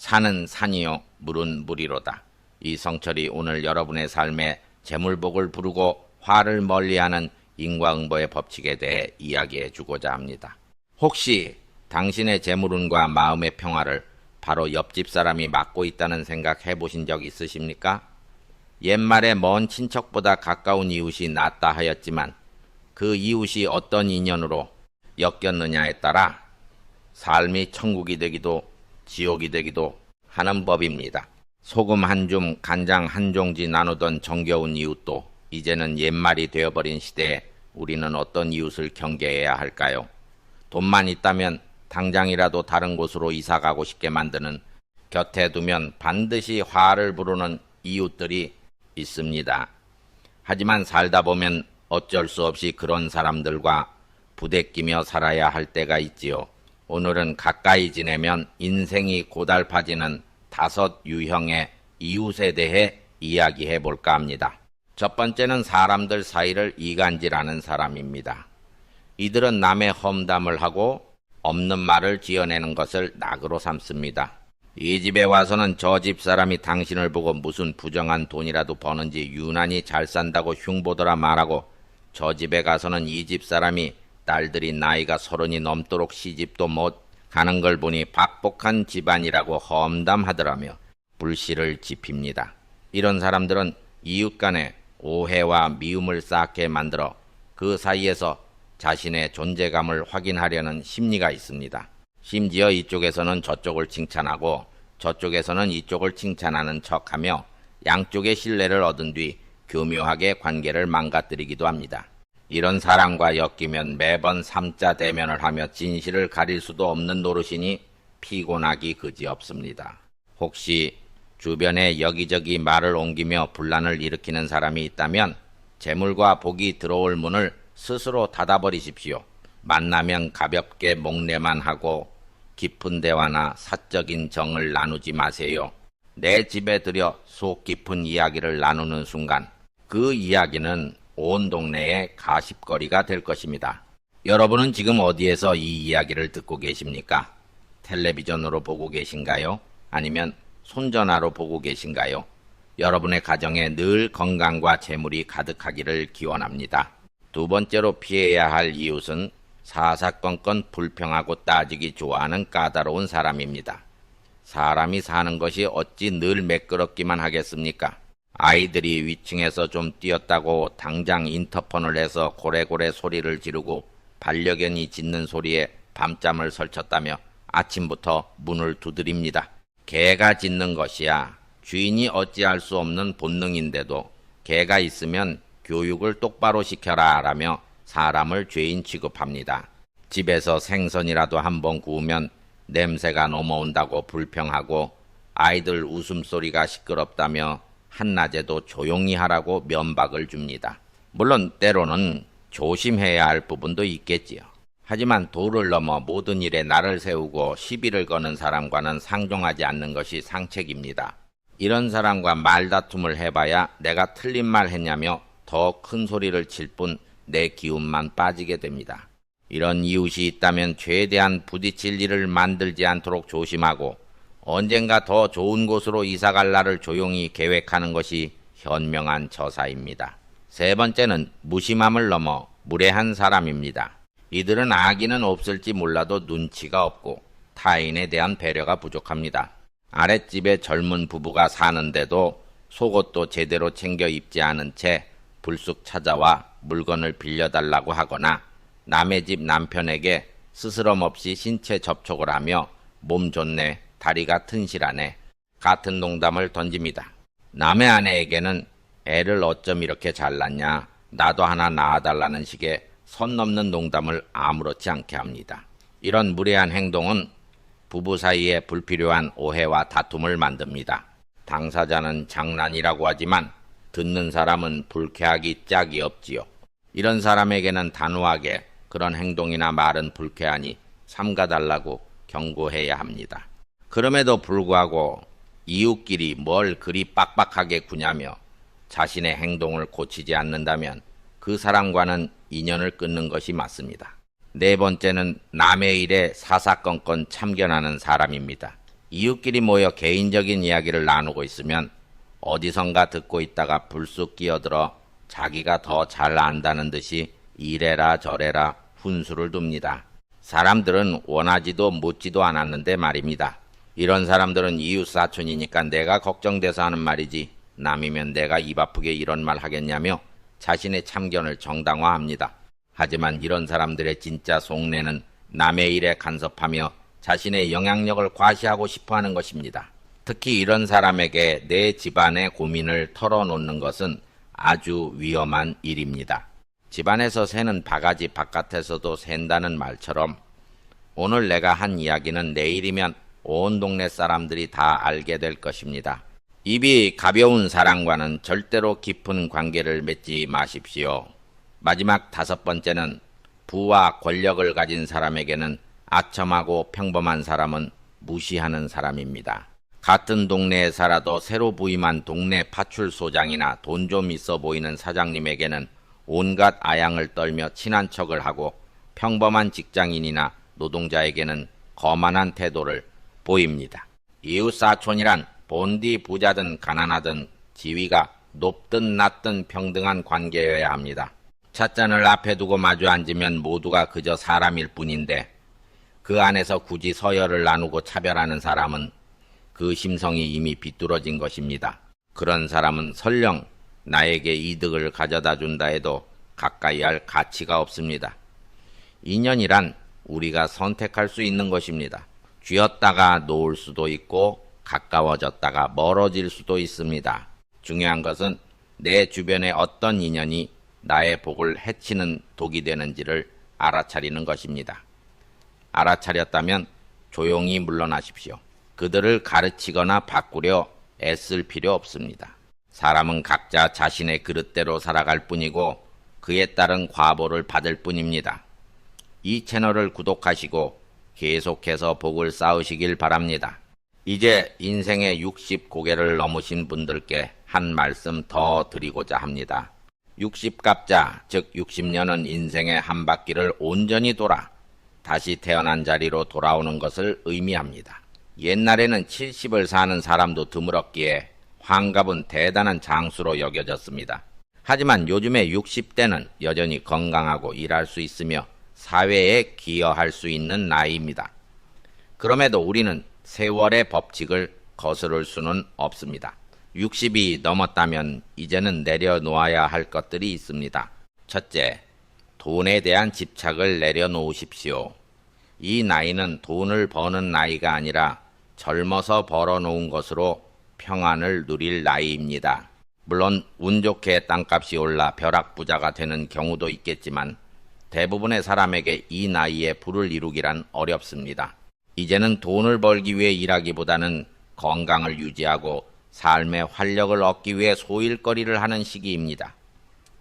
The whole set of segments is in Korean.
산은 산이요 물은 물이로다. 이 성철이 오늘 여러분의 삶에 재물복을 부르고 화를 멀리하는 인과응보의 법칙에 대해 이야기해 주고자 합니다. 혹시 당신의 재물운과 마음의 평화를 바로 옆집 사람이 맡고 있다는 생각 해보신 적 있으십니까? 옛말에 먼 친척보다 가까운 이웃이 낫다 하였지만 그 이웃이 어떤 인연으로 엮였느냐에 따라 삶이 천국이 되기도 지옥이 되기도 하는 법입니다. 소금 한 줌, 간장 한 종지 나누던 정겨운 이웃도 이제는 옛말이 되어버린 시대에 우리는 어떤 이웃을 경계해야 할까요? 돈만 있다면 당장이라도 다른 곳으로 이사가고 싶게 만드는, 곁에 두면 반드시 화를 부르는 이웃들이 있습니다. 하지만 살다 보면 어쩔 수 없이 그런 사람들과 부대끼며 살아야 할 때가 있지요. 오늘은 가까이 지내면 인생이 고달파지는 5 유형의 이웃에 대해 이야기해 볼까 합니다. 첫 번째는 사람들 사이를 이간질하는 사람입니다. 이들은 남의 험담을 하고 없는 말을 지어내는 것을 낙으로 삼습니다. 이 집에 와서는 저 집 사람이 당신을 보고 무슨 부정한 돈이라도 버는지 유난히 잘 산다고 흉보더라 말하고, 저 집에 가서는 이 집 사람이 딸들이 나이가 30이 넘도록 시집도 못 가는 걸 보니 박복한 집안이라고 험담하더라며 불씨를 지핍니다. 이런 사람들은 이웃 간에 오해와 미움을 쌓게 만들어 그 사이에서 자신의 존재감을 확인하려는 심리가 있습니다. 심지어 이쪽에서는 저쪽을 칭찬하고 저쪽에서는 이쪽을 칭찬하는 척하며 양쪽의 신뢰를 얻은 뒤 교묘하게 관계를 망가뜨리기도 합니다. 이런 사람과 엮이면 매번 3자 대면을 하며 진실을 가릴 수도 없는 노릇이니 피곤하기 그지없습니다. 혹시 주변에 여기저기 말을 옮기며 분란을 일으키는 사람이 있다면 재물과 복이 들어올 문을 스스로 닫아버리십시오. 만나면 가볍게 목례만 하고 깊은 대화나 사적인 정을 나누지 마세요. 내 집에 들여 속 깊은 이야기를 나누는 순간 그 이야기는 온 동네의 가십거리가 될 것입니다. 여러분은 지금 어디에서 이 이야기를 듣고 계십니까? 텔레비전으로 보고 계신가요? 아니면 손전화로 보고 계신가요? 여러분의 가정에 늘 건강과 재물이 가득하기를 기원합니다. 두 번째로 피해야 할 이웃은 사사건건 불평하고 따지기 좋아하는 까다로운 사람입니다. 사람이 사는 것이 어찌 늘 매끄럽기만 하겠습니까? 아이들이 위층에서 좀 뛰었다고 당장 인터폰을 해서 고래고래 소리를 지르고 반려견이 짖는 소리에 밤잠을 설쳤다며 아침부터 문을 두드립니다. 개가 짖는 것이야 주인이 어찌할 수 없는 본능인데도 개가 있으면 교육을 똑바로 시켜라 라며 사람을 죄인 취급합니다. 집에서 생선이라도 한번 구우면 냄새가 넘어온다고 불평하고 아이들 웃음소리가 시끄럽다며 한낮에도 조용히 하라고 면박을 줍니다. 물론 때로는 조심해야 할 부분도 있겠지요. 하지만 도를 넘어 모든 일에 나를 세우고 시비를 거는 사람과는 상종하지 않는 것이 상책입니다. 이런 사람과 말다툼을 해봐야 내가 틀린 말 했냐며 더 큰 소리를 칠 뿐 내 기운만 빠지게 됩니다. 이런 이웃이 있다면 최대한 부딪힐 일을 만들지 않도록 조심하고 언젠가 더 좋은 곳으로 이사갈 날을 조용히 계획하는 것이 현명한 처사입니다. 세 번째는 무심함을 넘어 무례한 사람입니다. 이들은 악의는 없을지 몰라도 눈치가 없고 타인에 대한 배려가 부족합니다. 아랫집에 젊은 부부가 사는데도 속옷도 제대로 챙겨 입지 않은 채 불쑥 찾아와 물건을 빌려달라고 하거나 남의 집 남편에게 스스럼 없이 신체 접촉을 하며 몸 좋네, 다리가 튼실하네 같은 농담을 던집니다. 남의 아내에게는 애를 어쩜 이렇게 잘났냐, 나도 하나 낳아달라는 식의 선 넘는 농담을 아무렇지 않게 합니다. 이런 무례한 행동은 부부 사이에 불필요한 오해와 다툼을 만듭니다. 당사자는 장난이라고 하지만 듣는 사람은 불쾌하기 짝이 없지요. 이런 사람에게는 단호하게 그런 행동이나 말은 불쾌하니 삼가달라고 경고해야 합니다. 그럼에도 불구하고 이웃끼리 뭘 그리 빡빡하게 구냐며 자신의 행동을 고치지 않는다면 그 사람과는 인연을 끊는 것이 맞습니다. 네 번째는 남의 일에 사사건건 참견하는 사람입니다. 이웃끼리 모여 개인적인 이야기를 나누고 있으면 어디선가 듣고 있다가 불쑥 끼어들어 자기가 더 잘 안다는 듯이 이래라 저래라 훈수를 둡니다. 사람들은 원하지도 묻지도 않았는데 말입니다. 이런 사람들은 이웃 사촌이니까 내가 걱정돼서 하는 말이지 남이면 내가 입 아프게 이런 말 하겠냐며 자신의 참견을 정당화합니다. 하지만 이런 사람들의 진짜 속내는 남의 일에 간섭하며 자신의 영향력을 과시하고 싶어하는 것입니다. 특히 이런 사람에게 내 집안의 고민을 털어놓는 것은 아주 위험한 일입니다. 집안에서 새는 바가지 바깥에서도 샌다는 말처럼 오늘 내가 한 이야기는 내일이면 온 동네 사람들이 다 알게 될 것입니다. 입이 가벼운 사람과는 절대로 깊은 관계를 맺지 마십시오. 마지막 5번째는 부와 권력을 가진 사람에게는 아첨하고 평범한 사람은 무시하는 사람입니다. 같은 동네에 살아도 새로 부임한 동네 파출소장이나 돈 좀 있어 보이는 사장님에게는 온갖 아양을 떨며 친한 척을 하고 평범한 직장인이나 노동자에게는 거만한 태도를 보입니다. 이웃 사촌이란 본디 부자든 가난하든 지위가 높든 낮든 평등한 관계여야 합니다. 찻잔을 앞에 두고 마주 앉으면 모두가 그저 사람일 뿐인데 그 안에서 굳이 서열을 나누고 차별하는 사람은 그 심성이 이미 비뚤어진 것입니다. 그런 사람은 설령 나에게 이득을 가져다 준다 해도 가까이 할 가치가 없습니다. 인연이란 우리가 선택할 수 있는 것입니다. 쥐었다가 놓을 수도 있고 가까워졌다가 멀어질 수도 있습니다. 중요한 것은 내 주변의 어떤 인연이 나의 복을 해치는 독이 되는지를 알아차리는 것입니다. 알아차렸다면 조용히 물러나십시오. 그들을 가르치거나 바꾸려 애쓸 필요 없습니다. 사람은 각자 자신의 그릇대로 살아갈 뿐이고 그에 따른 과보를 받을 뿐입니다. 이 채널을 구독하시고 계속해서 복을 쌓으시길 바랍니다. 이제 인생의 60고개를 넘으신 분들께 한 말씀 더 드리고자 합니다. 60갑자, 즉 60년은 인생의 한 바퀴를 온전히 돌아 다시 태어난 자리로 돌아오는 것을 의미합니다. 옛날에는 70을 사는 사람도 드물었기에 환갑은 대단한 장수로 여겨졌습니다. 하지만 요즘의 60대는 여전히 건강하고 일할 수 있으며 사회에 기여할 수 있는 나이입니다. 그럼에도 우리는 세월의 법칙을 거스를 수는 없습니다. 60이 넘었다면 이제는 내려놓아야 할 것들이 있습니다. 첫째, 돈에 대한 집착을 내려놓으십시오. 이 나이는 돈을 버는 나이가 아니라 젊어서 벌어놓은 것으로 평안을 누릴 나이입니다. 물론 운 좋게 땅값이 올라 벼락부자가 되는 경우도 있겠지만 대부분의 사람에게 이 나이에 부를 이루기란 어렵습니다. 이제는 돈을 벌기 위해 일하기보다는 건강을 유지하고 삶의 활력을 얻기 위해 소일거리를 하는 시기입니다.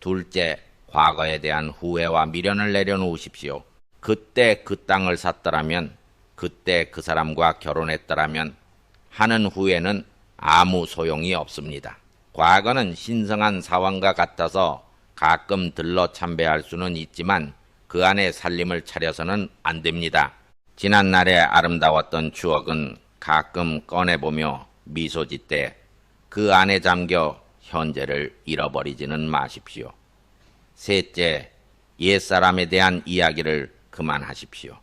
둘째, 과거에 대한 후회와 미련을 내려놓으십시오. 그때 그 땅을 샀더라면, 그때 그 사람과 결혼했더라면 하는 후회는 아무 소용이 없습니다. 과거는 신성한 사원과 같아서 가끔 들러 참배할 수는 있지만 그 안에 살림을 차려서는 안 됩니다. 지난날의 아름다웠던 추억은 가끔 꺼내보며 미소 짓되 그 안에 잠겨 현재를 잃어버리지는 마십시오. 셋째, 옛사람에 대한 이야기를 그만하십시오.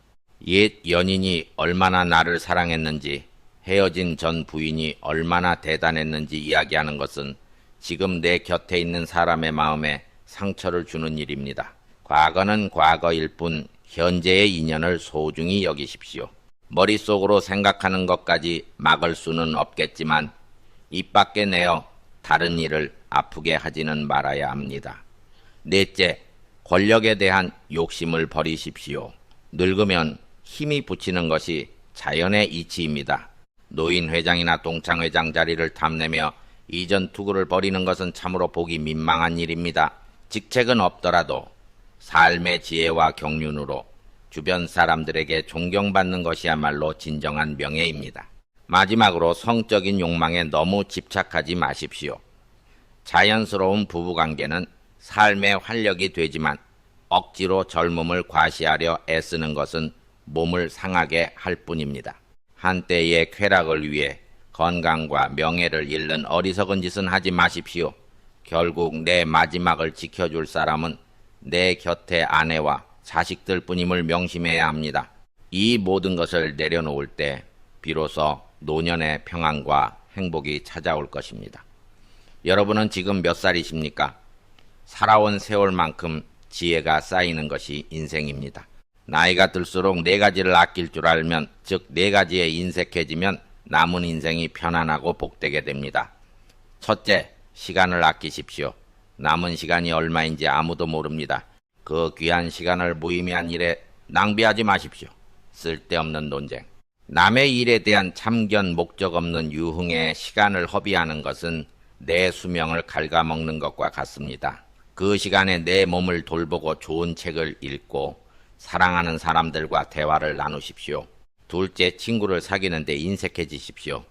옛 연인이 얼마나 나를 사랑했는지, 헤어진 전 부인이 얼마나 대단했는지 이야기하는 것은 지금 내 곁에 있는 사람의 마음에 상처를 주는 일입니다. 과거는 과거일 뿐 현재의 인연을 소중히 여기십시오. 머릿속으로 생각하는 것까지 막을 수는 없겠지만 입 밖에 내어 다른 일을 아프게 하지는 말아야 합니다. 넷째, 권력에 대한 욕심을 버리십시오. 늙으면 힘이 붙이는 것이 자연의 이치입니다. 노인 회장이나 동창 회장 자리를 탐내며 이전 투구를 벌이는 것은 참으로 보기 민망한 일입니다. 직책은 없더라도 삶의 지혜와 경륜으로 주변 사람들에게 존경받는 것이야말로 진정한 명예입니다. 마지막으로 성적인 욕망에 너무 집착하지 마십시오. 자연스러운 부부관계는 삶의 활력이 되지만 억지로 젊음을 과시하려 애쓰는 것은 몸을 상하게 할 뿐입니다. 한때의 쾌락을 위해 건강과 명예를 잃는 어리석은 짓은 하지 마십시오. 결국 내 마지막을 지켜줄 사람은 내 곁의 아내와 자식들 뿐임을 명심해야 합니다. 이 모든 것을 내려놓을 때 비로소 노년의 평안과 행복이 찾아올 것입니다. 여러분은 지금 몇 살이십니까? 살아온 세월만큼 지혜가 쌓이는 것이 인생입니다. 나이가 들수록 네 가지를 아낄 줄 알면, 즉 네 가지에 인색해지면 남은 인생이 편안하고 복되게 됩니다. 첫째, 시간을 아끼십시오. 남은 시간이 얼마인지 아무도 모릅니다. 그 귀한 시간을 무의미한 일에 낭비하지 마십시오. 쓸데없는 논쟁. 남의 일에 대한 참견 목적 없는 유흥에 시간을 허비하는 것은 내 수명을 갉아먹는 것과 같습니다. 그 시간에 내 몸을 돌보고 좋은 책을 읽고 사랑하는 사람들과 대화를 나누십시오. 둘째, 친구를 사귀는데 인색해지십시오.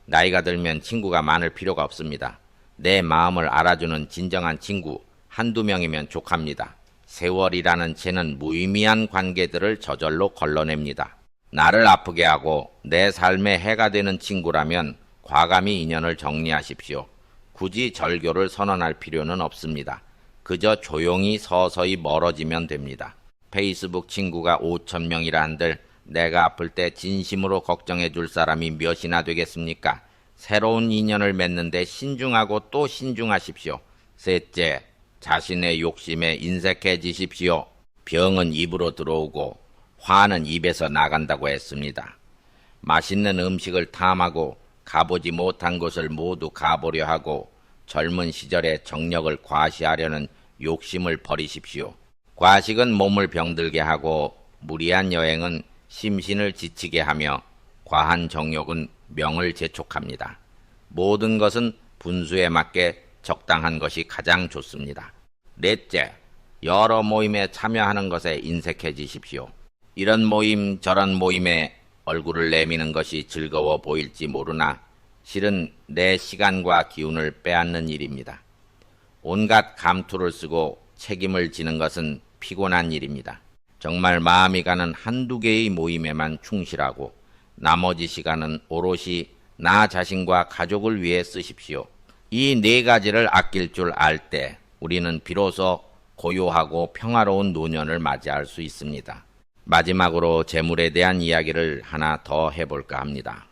나이가 들면 친구가 많을 필요가 없습니다. 내 마음을 알아주는 진정한 친구 한두 명이면 족합니다. 세월이라는 채는 무의미한 관계들을 저절로 걸러냅니다. 나를 아프게 하고 내 삶에 해가 되는 친구라면 과감히 인연을 정리하십시오. 굳이 절교를 선언할 필요는 없습니다. 그저 조용히 서서히 멀어지면 됩니다. 페이스북 친구가 5,000명이라 한들 내가 아플 때 진심으로 걱정해 줄 사람이 몇이나 되겠습니까? 새로운 인연을 맺는데 신중하고 또 신중하십시오. 셋째, 자신의 욕심에 인색해지십시오. 병은 입으로 들어오고 화는 입에서 나간다고 했습니다. 맛있는 음식을 탐하고 가보지 못한 곳을 모두 가보려 하고 젊은 시절의 정력을 과시하려는 욕심을 버리십시오. 과식은 몸을 병들게 하고 무리한 여행은 심신을 지치게 하며 과한 정욕은 명을 재촉합니다. 모든 것은 분수에 맞게 적당한 것이 가장 좋습니다. 넷째, 여러 모임에 참여하는 것에 인색해지십시오. 이런 모임 저런 모임에 얼굴을 내미는 것이 즐거워 보일지 모르나 실은 내 시간과 기운을 빼앗는 일입니다. 온갖 감투를 쓰고 책임을 지는 것은 피곤한 일입니다. 정말 마음이 가는 한두 개의 모임에만 충실하고 나머지 시간은 오롯이 나 자신과 가족을 위해 쓰십시오. 이 네 가지를 아낄 줄 알 때 우리는 비로소 고요하고 평화로운 노년을 맞이할 수 있습니다. 마지막으로 재물에 대한 이야기를 하나 더 해볼까 합니다.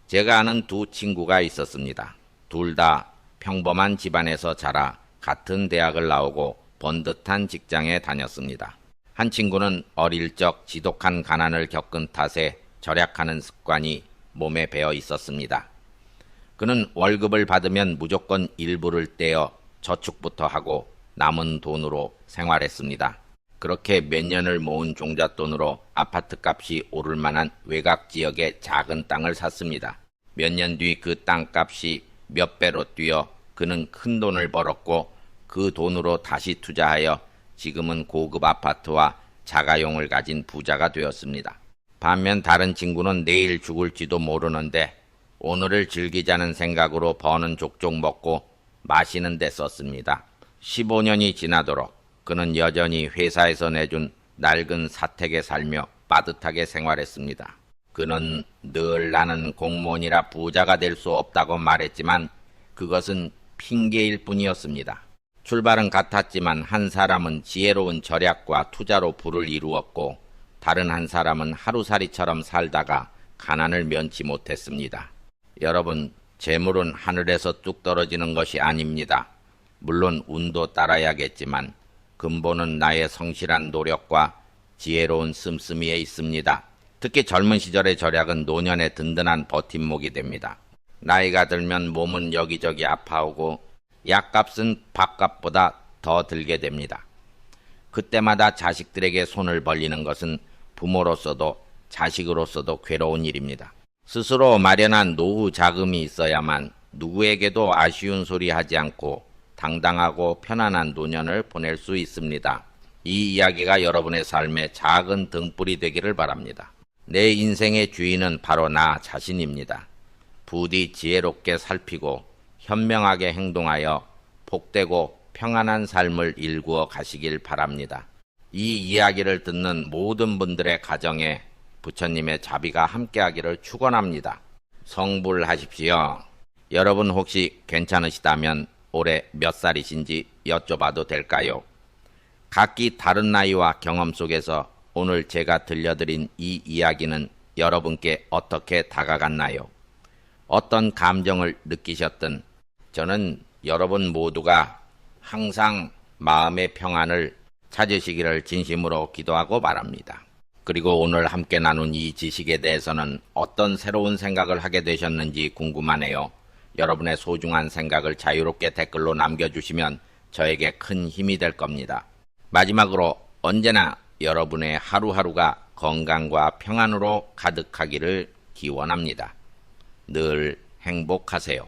제가 아는 두 친구가 있었습니다. 둘 다 평범한 집안에서 자라 같은 대학을 나오고 번듯한 직장에 다녔습니다. 한 친구는 어릴 적 지독한 가난을 겪은 탓에 절약하는 습관이 몸에 배어 있었습니다. 그는 월급을 받으면 무조건 일부를 떼어 저축부터 하고 남은 돈으로 생활했습니다. 그렇게 몇 년을 모은 종잣돈으로 아파트 값이 오를 만한 외곽 지역의 작은 땅을 샀습니다. 몇 년 뒤 그 땅값이 몇 배로 뛰어 그는 큰 돈을 벌었고 그 돈으로 다시 투자하여 지금은 고급 아파트와 자가용을 가진 부자가 되었습니다. 반면 다른 친구는 내일 죽을지도 모르는데 오늘을 즐기자는 생각으로 버는 족족 먹고 마시는 데 썼습니다. 15년이 지나도록 그는 여전히 회사에서 내준 낡은 사택에 살며 빠듯하게 생활했습니다. 그는 늘 나는 공무원이라 부자가 될 수 없다고 말했지만 그것은 핑계일 뿐이었습니다. 출발은 같았지만 한 사람은 지혜로운 절약과 투자로 부를 이루었고 다른 한 사람은 하루살이처럼 살다가 가난을 면치 못했습니다. 여러분, 재물은 하늘에서 뚝 떨어지는 것이 아닙니다. 물론 운도 따라야겠지만 근본은 나의 성실한 노력과 지혜로운 씀씀이에 있습니다. 특히 젊은 시절의 절약은 노년의 든든한 버팀목이 됩니다. 나이가 들면 몸은 여기저기 아파오고 약값은 밥값보다 더 들게 됩니다. 그때마다 자식들에게 손을 벌리는 것은 부모로서도 자식으로서도 괴로운 일입니다. 스스로 마련한 노후 자금이 있어야만 누구에게도 아쉬운 소리 하지 않고 당당하고 편안한 노년을 보낼 수 있습니다. 이 이야기가 여러분의 삶에 작은 등불이 되기를 바랍니다. 내 인생의 주인은 바로 나 자신입니다. 부디 지혜롭게 살피고 현명하게 행동하여 복되고 평안한 삶을 일구어 가시길 바랍니다. 이 이야기를 듣는 모든 분들의 가정에 부처님의 자비가 함께하기를 축원합니다. 성불하십시오. 여러분 혹시 괜찮으시다면 올해 몇 살이신지 여쭤봐도 될까요? 각기 다른 나이와 경험 속에서 오늘 제가 들려드린 이 이야기는 여러분께 어떻게 다가갔나요? 어떤 감정을 느끼셨든 저는 여러분 모두가 항상 마음의 평안을 찾으시기를 진심으로 기도하고 바랍니다. 그리고 오늘 함께 나눈 이 지식에 대해서는 어떤 새로운 생각을 하게 되셨는지 궁금하네요. 여러분의 소중한 생각을 자유롭게 댓글로 남겨주시면 저에게 큰 힘이 될 겁니다. 마지막으로 언제나 여러분의 하루하루가 건강과 평안으로 가득하기를 기원합니다. 늘 행복하세요.